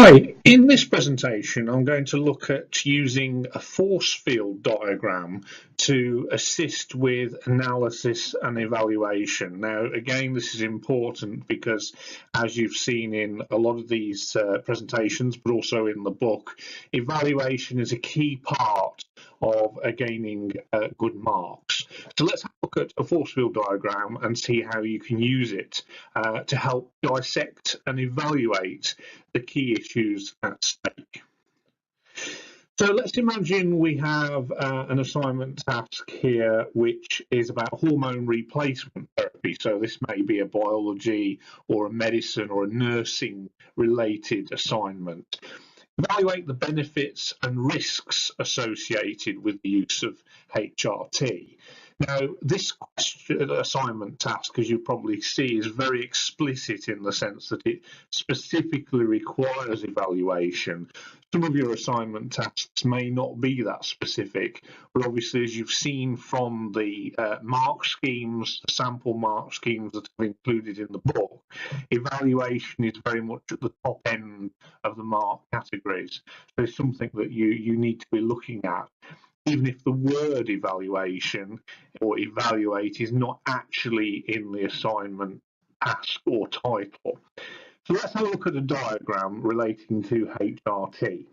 Hi, in this presentation I'm going to look at using a force field diagram to assist with analysis and evaluation. Now again, this is important because, as you've seen in a lot of these presentations but also in the book, evaluation is a key part of gaining good marks. So let's have a look at a force field diagram and see how you can use it to help dissect and evaluate the key issues at stake. So let's imagine we have an assignment task here which is about hormone replacement therapy. So this may be a biology or a medicine or a nursing related assignment. Evaluate the benefits and risks associated with the use of HRT. Now, this assignment task, as you probably see, is very explicit in the sense that it specifically requires evaluation. Some of your assignment tasks may not be that specific, but obviously, as you've seen from the mark schemes, the sample mark schemes that are included in the book, evaluation is very much at the top end of the mark categories. So it's something that you need to be looking at, even if the word evaluation or evaluate is not actually in the assignment task or title. So let's have a look at a diagram relating to HRT.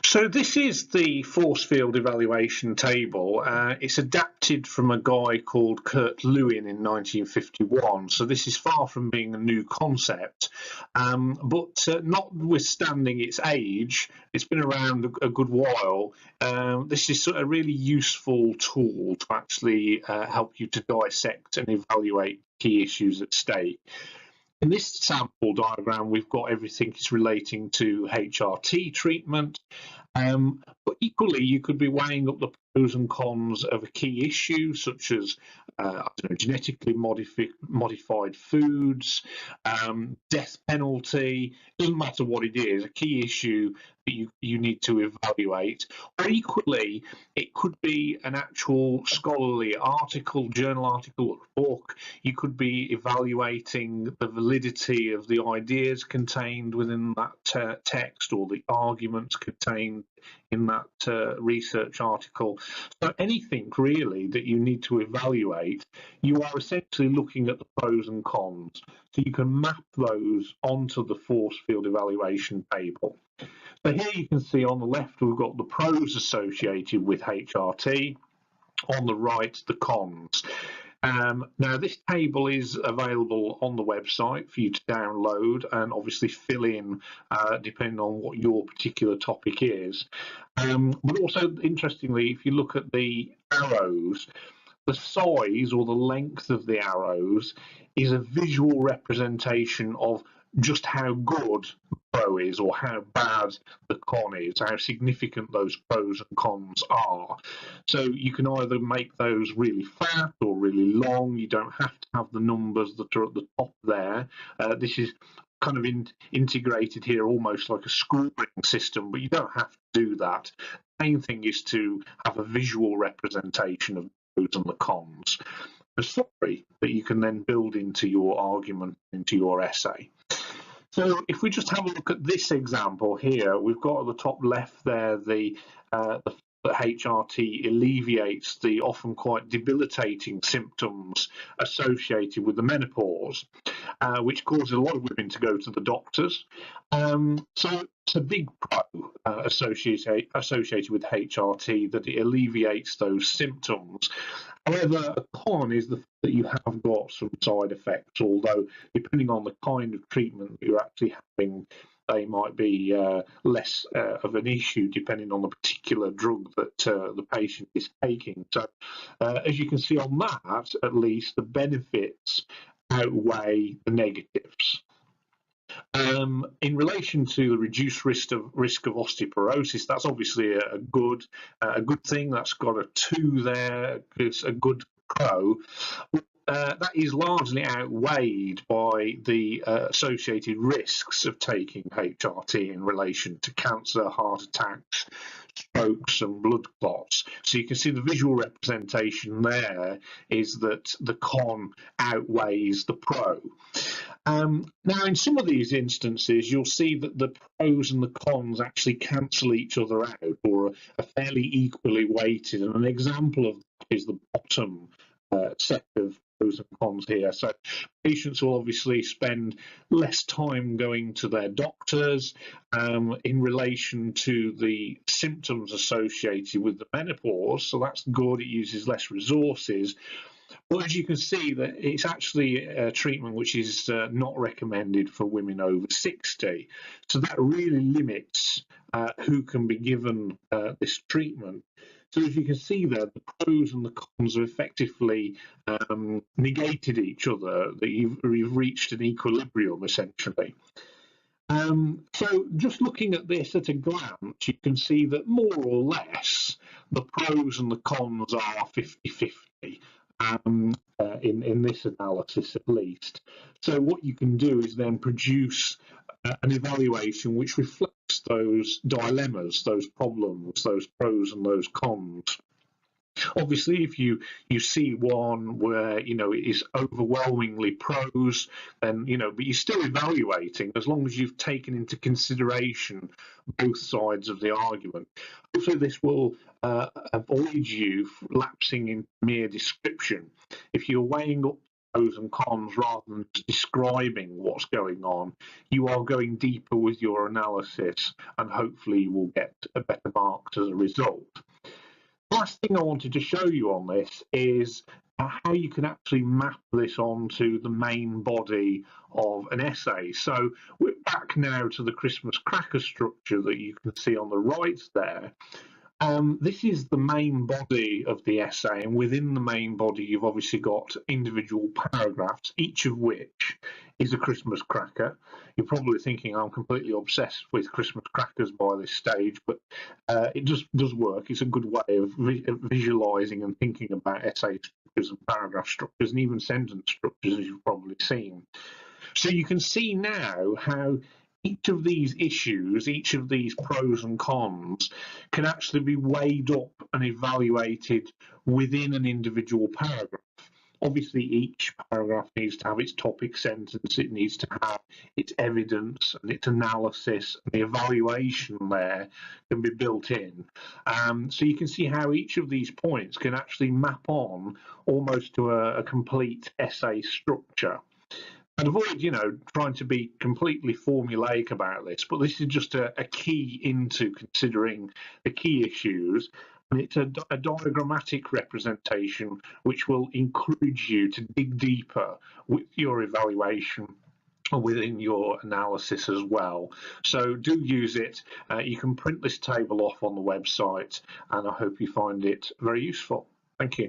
So this is the force field evaluation table. It's adapted from a guy called Kurt Lewin in 1951. So this is far from being a new concept, but notwithstanding its age, it's been around a good while. This is a really useful tool to actually help you to dissect and evaluate key issues at stake. In this sample diagram, we've got everything that's relating to HRT treatment, but equally you could be weighing up the pros and cons of a key issue, such as genetically modified foods, death penalty. Doesn't matter what it is, a key issue that you need to evaluate. Or equally, it could be an actual scholarly article, journal article, or book. You could be evaluating the validity of the ideas contained within that text or the arguments contained in that research article. So anything really that you need to evaluate, you are essentially looking at the pros and cons. So you can map those onto the force field evaluation table. So here you can see on the left we've got the pros associated with HRT, on the right the cons. Now this table is available on the website for you to download and obviously fill in depending on what your particular topic is. But also interestingly, if you look at the arrows, the size or the length of the arrows is a visual representation of just how good the pro is or how bad the con is, how significant those pros and cons are. So you can either make those really fat or really long. You don't have to have the numbers that are at the top there. This is kind of integrated here almost like a scoring system, but you don't have to do that. The main thing is to have a visual representation of the pros and the cons, a summary that you can then build into your argument, into your essay. So if we just have a look at this example here, we've got at the top left there the HRT alleviates the often quite debilitating symptoms associated with the menopause, which causes a lot of women to go to the doctors. So it's a big pro associated with HRT that it alleviates those symptoms. However, a con is that you have got some side effects, although depending on the kind of treatment that you're actually having, they might be less of an issue depending on the particular drug that the patient is taking. So as you can see on that, at least the benefits outweigh the negatives. In relation to the reduced risk of osteoporosis, that's obviously a good thing. That's got a 2 there. It's a good pro. That is largely outweighed by the associated risks of taking HRT in relation to cancer, heart attacks, strokes and blood clots. So you can see the visual representation there is that the con outweighs the pro. Now, in some of these instances, you'll see that the pros and the cons actually cancel each other out, or are fairly equally weighted. And an example of that is the bottom set of pros and cons here. So patients will obviously spend less time going to their doctors in relation to the symptoms associated with the menopause. So that's good. It uses less resources. Well, as you can see, that it's actually a treatment which is not recommended for women over 60. So that really limits who can be given this treatment. So as you can see there, the pros and the cons have effectively negated each other, that you've reached an equilibrium essentially. So just looking at this at a glance, you can see that more or less the pros and the cons are 50-50 in this analysis at least. So what you can do is then produce an evaluation which reflects those dilemmas, those problems, those pros and those cons. Obviously, if you see one where it is overwhelmingly pros, then but you're still evaluating as long as you've taken into consideration both sides of the argument. Also, this will avoid you lapsing in mere description. If you're weighing up pros and cons rather than describing what's going on, you are going deeper with your analysis, and hopefully you will get a better marks as a result. Last thing I wanted to show you on this is how you can actually map this onto the main body of an essay. So we're back now to the Christmas cracker structure that you can see on the right there. This is the main body of the essay, and within the main body you've obviously got individual paragraphs, each of which is a Christmas cracker. You're probably thinking I'm completely obsessed with Christmas crackers by this stage, but it does work. It's a good way of visualising and thinking about essay structures and paragraph structures and even sentence structures, as you've probably seen. So you can see now how each of these issues, each of these pros and cons, can actually be weighed up and evaluated within an individual paragraph. Obviously, each paragraph needs to have its topic sentence, it needs to have its evidence and its analysis, and the evaluation there can be built in. So you can see how each of these points can actually map on almost to a complete essay structure. And avoid, trying to be completely formulaic about this, but this is just a key into considering the key issues. And it's a diagrammatic representation which will encourage you to dig deeper with your evaluation or within your analysis as well. So do use it. You can print this table off on the website, and I hope you find it very useful. Thank you.